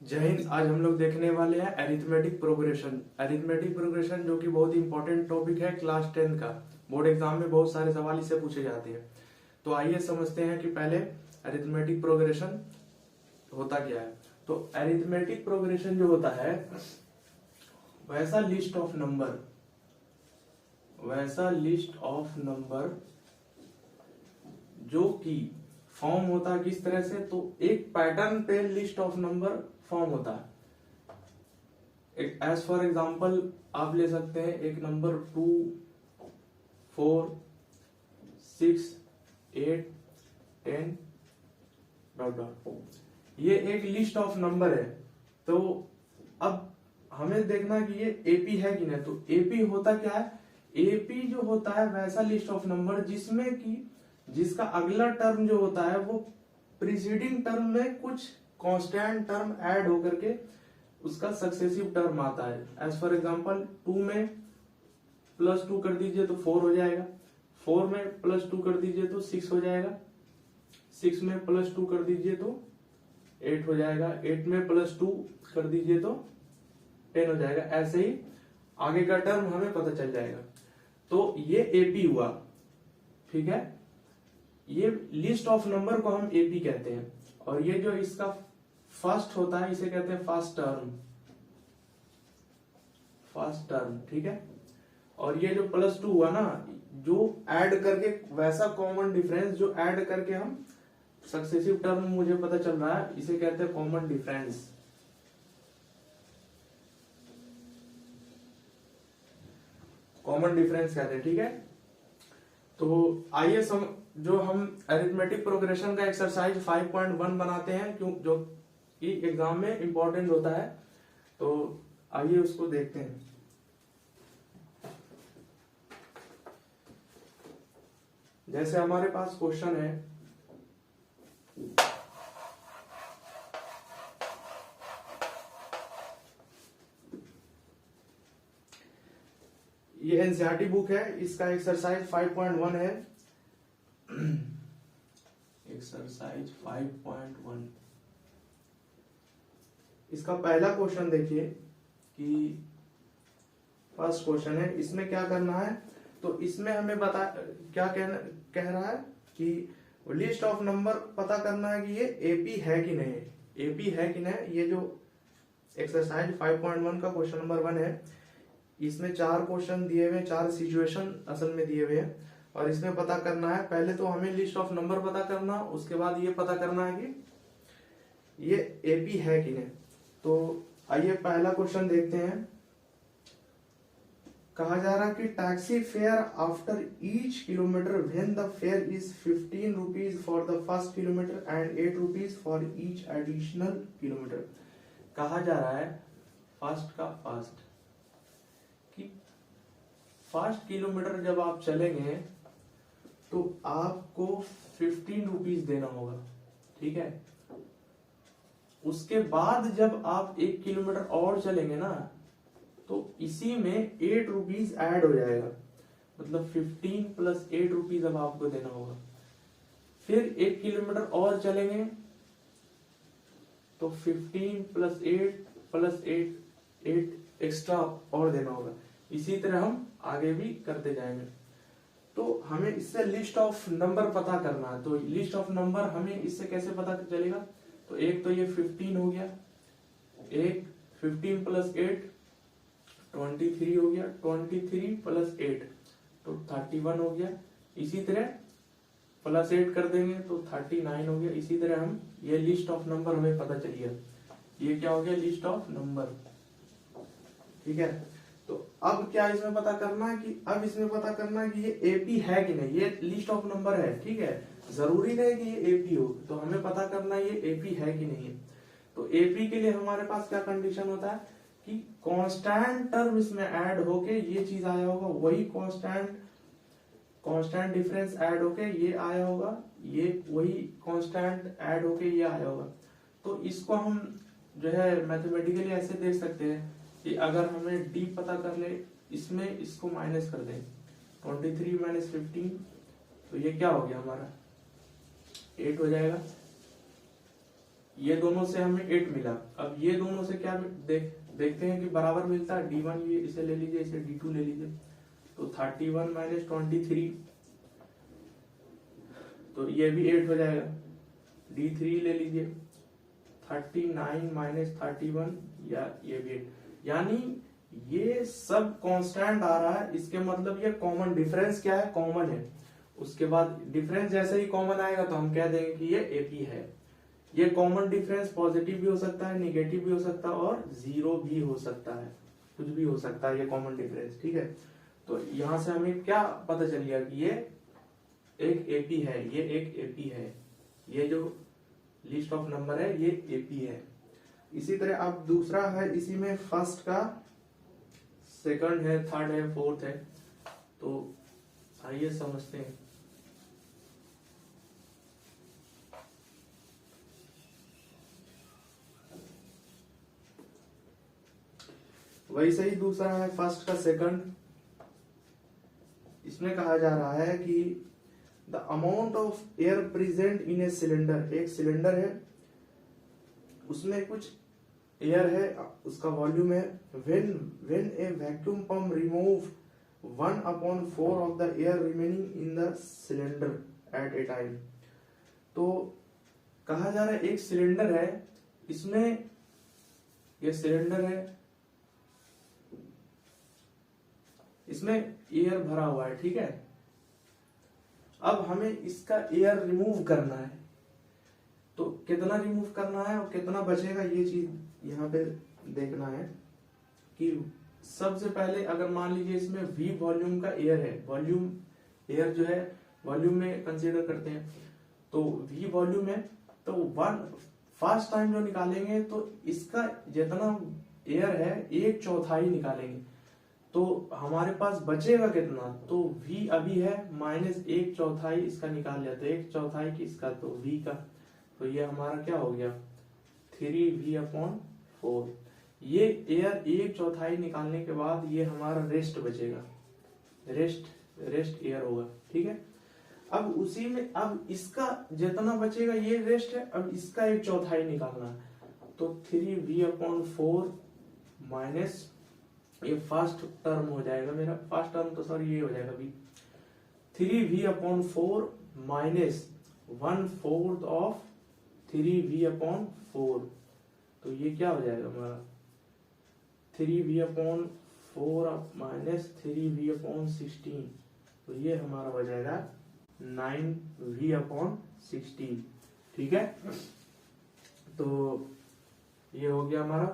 जय हिंद। आज हम लोग देखने वाले हैं अरिथमेटिक प्रोग्रेशन। अरिथमेटिक प्रोग्रेशन जो कि बहुत इंपॉर्टेंट टॉपिक है क्लास 10 का। बोर्ड एग्जाम में बहुत सारे सवाल इससे पूछे जाते हैं। तो आइए समझते हैं कि पहले अरिथमेटिक प्रोग्रेशन होता क्या है। तो अरिथमेटिक प्रोग्रेशन जो होता है वैसा लिस्ट ऑफ नंबर जो कि फॉर्म होता है किस तरह से, तो एक पैटर्न पे लिस्ट ऑफ नंबर फॉर्म होता है। एज फॉर एग्जाम्पल आप ले सकते हैं एक नंबर 2, 4, 6, 8, 10 ... ये एक लिस्ट ऑफ नंबर है। तो अब हमें देखना कि ये एपी है कि नहीं। तो एपी होता क्या है? एपी जो होता है वैसा लिस्ट ऑफ नंबर जिसमें कि जिसका अगला टर्म जो होता है वो प्रीसीडिंग टर्म में कुछ कांस्टेंट टर्म ऐड होकर के उसका सक्सेसिव टर्म आता है। एज फॉर एग्जांपल 2 में +2 कर दीजिए तो 4 हो जाएगा, 4 में +2 कर दीजिए तो 6 हो जाएगा, 6 में +2 कर दीजिए तो 8 हो जाएगा, 8 में +2 कर दीजिए तो 10 हो जाएगा। ऐसे ही आगे का टर्म हमें पता चल जाएगा। तो ये एपी हुआ, ठीक है। ये लिस्ट ऑफ नंबर को हम एपी कहते हैं। और ये जो इसका फर्स्ट होता है इसे कहते हैं फर्स्ट टर्म, ठीक है। और ये जो +2 हुआ ना, जो ऐड करके वैसा कॉमन डिफरेंस जो ऐड करके हम सक्सेसिव टर्म मुझे पता चल रहा है, इसे कहते हैं कॉमन डिफरेंस। कहते हैं, ठीक है। तो आइए जो हम अरिथमेटिक प्रोग्रेशन का एक्सरसाइज 5.1 बनाते हैं, क्यों जो कि एग्जाम में इंपॉर्टेंट होता है। तो आइए उसको देखते हैं। जैसे हमारे पास क्वेश्चन है, ये एनसीईआरटी बुक है, इसका एक्सरसाइज 5.1 है। एक्सरसाइज 5.1 इसका पहला क्वेश्चन देखिए कि फर्स्ट क्वेश्चन है। इसमें क्या करना है, तो इसमें हमें क्या कह रहा है कि लिस्ट ऑफ नंबर पता करना है कि ये एपी है कि नहीं। एपी है कि नहीं, ये जो एक्सरसाइज 5.1 का क्वेश्चन नंबर 1 है। इसमें 4 क्वेश्चन दिए हुए हैं, 4 सिचुएशन असल में दिए हुए हैं। और इसमें पता करना है, पहले तो हमें लिस्ट ऑफ नंबर पता करना, उसके बाद ये पता करना है कि ये एपी है कि नहीं। तो आइए पहला क्वेश्चन देखते हैं। कहा जा रहा है कि taxi fare after each kilometre when the fair is 15 rupees for the first kilometre and 8 rupees for each additional kilometre. कहा जा रहा है फर्स्ट कि फर्स्ट किलोमीटर जब आप चलेंगे तो आपको 15 रुपीज देना होगा, ठीक है। उसके बाद जब आप 1 किलोमीटर और चलेंगे ना, तो इसी में 8 रुपीज ऐड हो जाएगा, मतलब 15 + 8 रुपीज अब आपको देना होगा। फिर 1 किलोमीटर और चलेंगे तो 15 + 8 + 8 एक्स्ट्रा और देना होगा। इसी तरह हम आगे भी करते जाएंगे। तो हमें इससे लिस्ट ऑफ नंबर पता करना है। तो लिस्ट ऑफ नंबर हमें इससे कैसे पता चलेगा, तो एक तो ये 15 हो गया, एक 15 + 8 23 हो गया, 23 + 8 तो 31 हो गया। इसी तरह +8 कर देंगे तो 39 हो गया। इसी तरह हम ये लिस्ट ऑफ नंबर हमें पता चल गया। ये क्या हो गया, लिस्ट ऑफ नंबर, ठीक है। तो अब क्या इसमें पता करना है कि ये एपी है कि नहीं। ये लिस्ट ऑफ नंबर है, ठीक है, जरूरी नहीं कि ये एपी हो। तो हमें पता करना है ये एपी है कि नहीं है। तो एपी के लिए हमारे पास क्या कंडीशन होता है कि कांस्टेंट टर्म इसमें ऐड होके ये चीज आया होगा, वही कांस्टेंट डिफरेंस ऐड होके ये आया होगा, ये वही कांस्टेंट ऐड होके ये आया होगा। तो इसको हम जो है मैथमेटिकली ऐसे देख सकते हैं कि अगर हमें डी पता कर ले, इसमें इसको माइनस कर दें, 23 - 15 तो ये क्या हो गया हमारा 8 हो जाएगा। ये दोनों से हमें 8 मिला। अब ये दोनों से क्या देखते हैं कि बराबर मिलता है। D1 ये इसे ले लीजिए, इसे D2 ले लीजिए, तो 31 माइनस 23, तो ये भी 8 हो जाएगा। D3 ले लीजिए, 39 माइनस 31, या ये भी 8। यानी ये सब कांस्टेंट आ रहा है, इसके मतलब ये कॉमन डिफरेंस क्या है, कॉमन है। उसके बाद डिफरेंस जैसे ही कॉमन आएगा तो हम कह देंगे कि ये एपी है। ये कॉमन डिफरेंस पॉजिटिव भी हो सकता है, नेगेटिव भी हो सकता है और जीरो भी हो सकता है, कुछ भी हो सकता है ये कॉमन डिफरेंस, ठीक है। तो यहां से हमें क्या पता चल गया कि ये एक एपी है, ये एक एपी है, ये जो लिस्ट ऑफ नंबर है ये एपी है। इसी तरह अब दूसरा है, इसी में फर्स्ट का सेकंड है, थर्ड है, फोर्थ है, तो आइए समझते हैं। वैसे ही दूसरा है फर्स्ट का सेकंड। इसमें कहा जा रहा है कि the amount of air present in a cylinder, एक सिलेंडर है उसमें कुछ एयर है, उसका वॉल्यूम है, when A vacuum pump remove 1/4 of the air remaining in the cylinder eight A time. तो कहा जा रहा है एक सिलेंडर है, इसमें ये सिलेंडर है, इसमें एयर भरा हुआ है, ठीक है। अब हमें इसका एयर रिमूव करना है, तो कितना रिमूव करना है और कितना बचेगा ये चीज यहाँ पे देखना है। कि सबसे पहले अगर मान लीजिए इसमें V वॉल्यूम का एयर है, वॉल्यूम एयर जो है वॉल्यूम में कंसीडर करते हैं, तो V वॉल्यूम है, तो फर्स्ट टाइम जो निकालेंगे तो इसका जितना एयर है 1/4 निकालेंगे, तो हमारे पास बचेगा कितना, तो V अभी है -1/4 इसका निकाल लिया, तो 1/4 किसका, तो V का, तो ये हमारा क्या हो गया 3V/4। ये एयर 1/4 निकालने के बाद ये हमारा रेस्ट बचेगा, रेस्ट एयर होगा, ठीक है। अब उसी में अब इसका जितना बचेगा ये रेस्ट है, अब इसका 1/4 निकालना है, तो 3V/4 माइनस ये फर्स्ट टर्म हो जाएगा मेरा, फर्स्ट टर्म तो सॉरी ये हो जाएगा V, 3V/4 minus 1/4 of 3V/4, तो ये क्या हो जाएगा हमारा 3V/4 माइनस 3V/16, तो ये हमारा हो जाएगा 9V/16, ठीक है। तो ये हो गया हमारा।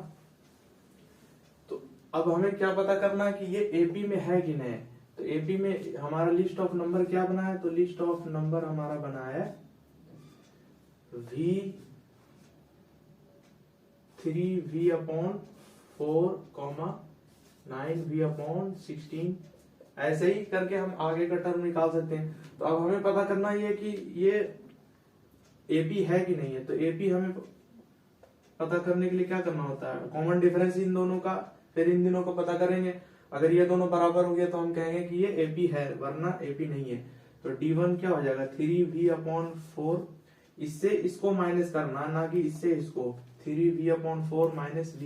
तो अब हमें क्या पता करना है कि ये एपी में है कि नहीं। तो एपी में हमारा लिस्ट ऑफ नंबर क्या बना है, तो लिस्ट ऑफ नंबर हमारा बना है V 3V/4, 9V/16, ऐसे ही करके हम आगे का टर्म निकाल सकते हैं। तो अब हमें पता करना ये कि ये एपी है कि नहीं है। तो एपी हमें पता करने के लिए क्या करना होता है, कॉमन डिफरेंस इन दोनों का, फिर इन दिनों को पता करेंगे। अगर ये दोनों बराबर हो गया तो हम कहेंगे कि ये एपी है, वरना एपी नहीं है। तो D1 क्या हो जाएगा 3V/4, इससे इसको माइनस करना, ना कि इससे इसको, 3V/4 माइनस V,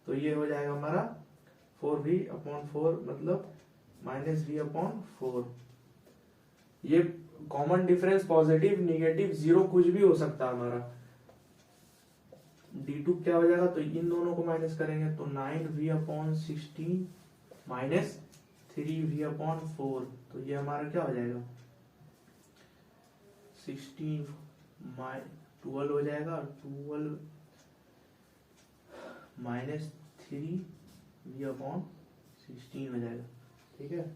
तो ये हो जाएगा हमारा 4V/4 मतलब -V/4। ये common difference positive, negative, zero कुछ भी हो सकता है हमारा। D2 क्या हो जाएगा, तो इन दोनों को माइनस करेंगे तो 9V/16 माइनस 3V/4, तो ये हमारा क्या हो जाएगा 16 12 हो जाएगा, 12 माइनस 3V/16 हो जाएगा, ठीक है।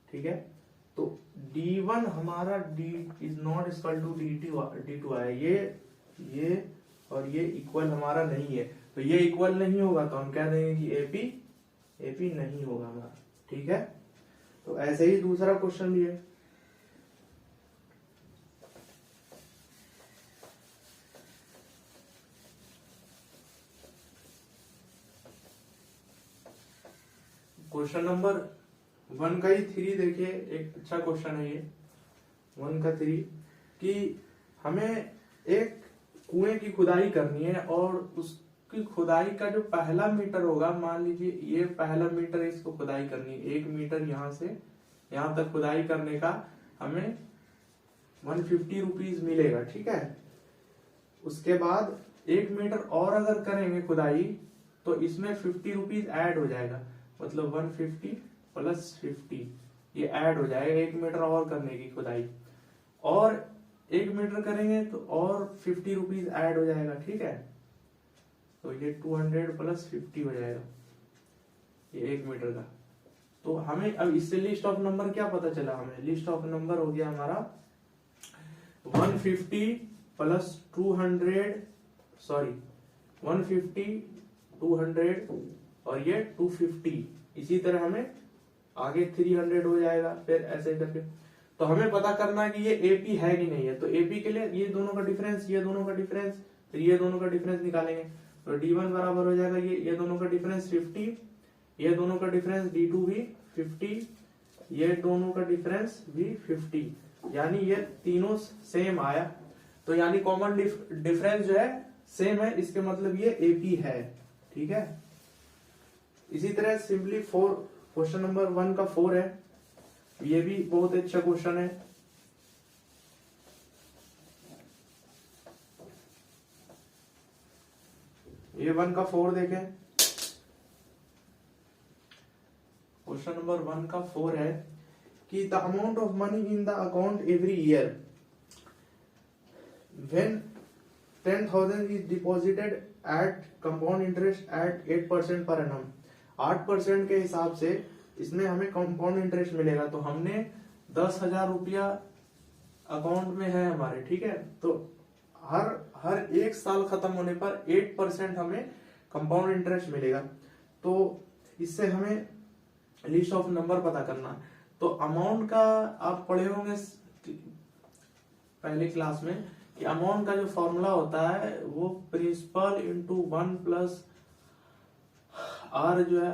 ठीक है, तो D1 हमारा D is not equal to D2 आया, ये और ये इक्वल हमारा नहीं है। तो ये इक्वल नहीं होगा तो हम कह देंगे कि एपी नहीं होगा हमारा, ठीक है। तो ऐसे ही दूसरा क्वेश्चन भी है। क्वेश्चन नंबर 1 का ही 3 देखिए, एक अच्छा क्वेश्चन है ये। 1 का 3 कि हमें एक कुएं की खुदाई करनी है और उसकी खुदाई का जो पहला मीटर होगा, मान लीजिए ये पहला मीटर, इसको खुदाई करनी है 1 मीटर, यहाँ से यहाँ तक खुदाई करने का हमें 150 रुपीज मिलेगा, ठीक है। उसके बाद 1 मीटर और अगर करेंगे खुदाई तो इसमें 50 रुपीज ऐड हो जाएगा, मतलब 150 प्लस 50 ये ऐड हो जाएगा 1 मीटर और करने की खुदाई, और 1 मीटर करेंगे तो और 50 रुपीज ऐड हो जाएगा, ठीक है। तो ये 200 प्लस 50 हो जाएगा ये 1 मीटर का। तो हमें अब इससे लिस्ट ऑफ नंबर क्या पता चला, हमें लिस्ट ऑफ नंबर हो गया हमारा 150 प्लस 200, सॉरी 150 200 और ये 250, इसी तरह हमें आगे 300 हो जाएगा, फिर ऐसे करके। तो हमें पता करना है कि ये एपी है कि नहीं है। तो एपी के लिए ये दोनों का डिफरेंस, ये दोनों का डिफरेंस, फिर ये दोनों का डिफरेंस निकालेंगे। तो D1 बराबर हो जाएगा ये दोनों का डिफरेंस 50, ये दोनों का डिफरेंस D2 भी 50, ये दोनों का डिफरेंस भी 50, यानी ये तीनों सेम आया। तो यानी कॉमन डिफरेंस जो है सेम है, इसके मतलब ये एपी है, ठीक है। इसी तरह सिंपली 4, क्वेश्चन नंबर 1 का 4 है, ये भी बहुत अच्छा क्वेश्चन है। ये 1 का 4 देखें, क्वेश्चन नंबर 1 का 4 है कि the amount of money in the account every year when 10,000 is deposited at compound interest at 8% per annum. 8% के हिसाब से इसमें हमें कंपाउंड इंटरेस्ट मिलेगा। तो हमने 10,000 रुपया अकाउंट में है हमारे, ठीक है। तो हर 1 साल खत्म होने पर 8% हमें कंपाउंड इंटरेस्ट मिलेगा। तो इससे हमें लिस्ट ऑफ नंबर पता करना। तो अमाउंट का आप पढ़े होंगे पहले क्लास में कि अमाउंट का जो फॉर्मूला होता है वो प्रिंसिपल इंटू 1 प्लस आर जो है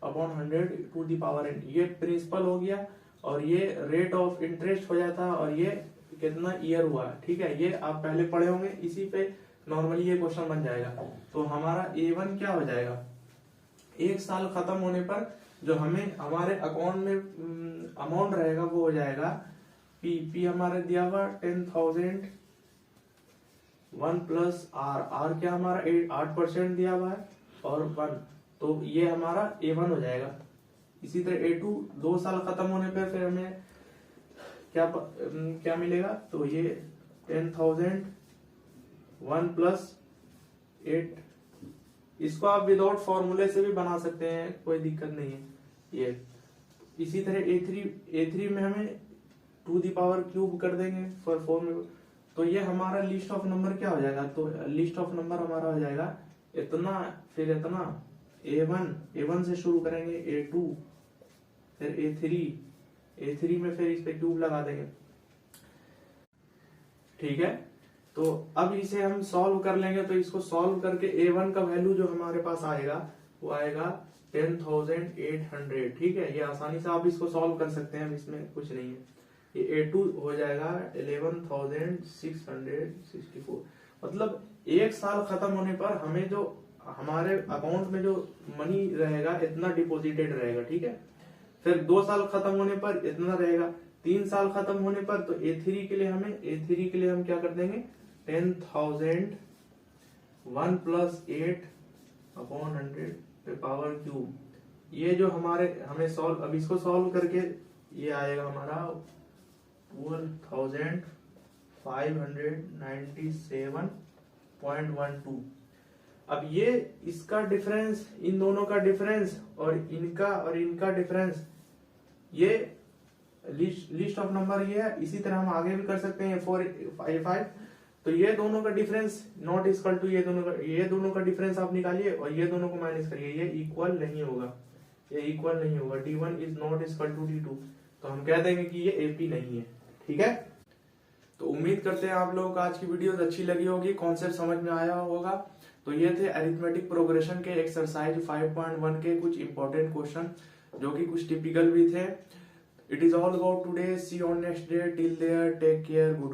upon 100 to the power n। ये प्रिंसिपल हो गया और ये रेट ऑफ इंटरेस्ट हो जाता है और ये कितना ईयर हुआ है, ठीक है। ये आप पहले पढ़े होंगे, इसी पे नॉर्मली ये क्वेश्चन बन जाएगा। तो हमारा A1 क्या हो जाएगा, 1 साल खत्म होने पर जो हमें हमारे अकाउंट में अमाउंट रहेगा वो हो जाएगा पी हमारे दिया हुआ 10,000 1 प्लस आर क्या हमारा 8% दिया हुआ है और 1, तो ये हमारा A1 हो जाएगा। इसी तरह A2 2 साल खत्म होने पे फिर हमें क्या मिलेगा, तो ये 10,000 1 प्लस 8, इसको आप विदाउट फॉर्मूले से भी बना सकते हैं, कोई दिक्कत नहीं है ये। इसी तरह A3 में हमें 2 दी पावर क्यूब कर देंगे फॉर 4 में। तो ये हमारा लिस्ट ऑफ नंबर क्या हो जाएगा, तो लिस्ट ऑफ नंबर हमारा हो जाएगा इतना, फिर इतना, A1 से शुरू करेंगे, A2 फिर A3 में फिर इस पे क्यूब लगा देंगे, ठीक है। तो अब इसे हम सॉल्व कर लेंगे। तो इसको सॉल्व करके A1 का वैल्यू जो हमारे पास आएगा वो आएगा 10,800, ठीक है। ये आसानी से आप इसको सॉल्व कर सकते हैं, इसमें कुछ नहीं है। ये A2 हो जाएगा 11,664। मतलब 1 साल खत्म होने पर हमें जो हमारे अकाउंट में जो मनी रहेगा इतना डिपॉजिटेड रहेगा, ठीक है। फिर 2 साल खत्म होने पर इतना रहेगा, 3 साल खत्म होने पर तो A3 के लिए हम क्या कर देंगे 10,000 1 प्लस 8 अपॉन 100 पे पावर क्यूब। ये जो हमें सॉल्व, अब इसको सॉल्व करके ये आएगा हमारा 12,597.12। अब ये इसका डिफरेंस, इन दोनों का डिफरेंस और इनका डिफरेंस, ये लिस्ट ऑफ नंबर ये है। इसी तरह हम आगे भी कर सकते हैं 4 5। तो ये दोनों का डिफरेंस नॉट इक्वल टू ये दोनों का डिफरेंस आप निकालिए और ये दोनों को माइनस करिए, ये इक्वल नहीं होगा, D1 is not equal to D2। तो हम कह देंगे कि ये AP नहीं है, ठीक है। तो उम्मीद करते हैं आप लोगों को आज की वीडियो अच्छी लगी होगी, कॉन्सेप्ट समझ में आया होगा। तो ये थे अरिथमेटिक प्रोग्रेशन के एक्सरसाइज 5.1 के कुछ इंपॉर्टेंट क्वेश्चन, जो कि कुछ टिपिकल भी थे। It is all about today. See you on next day. Till there, take care. Good.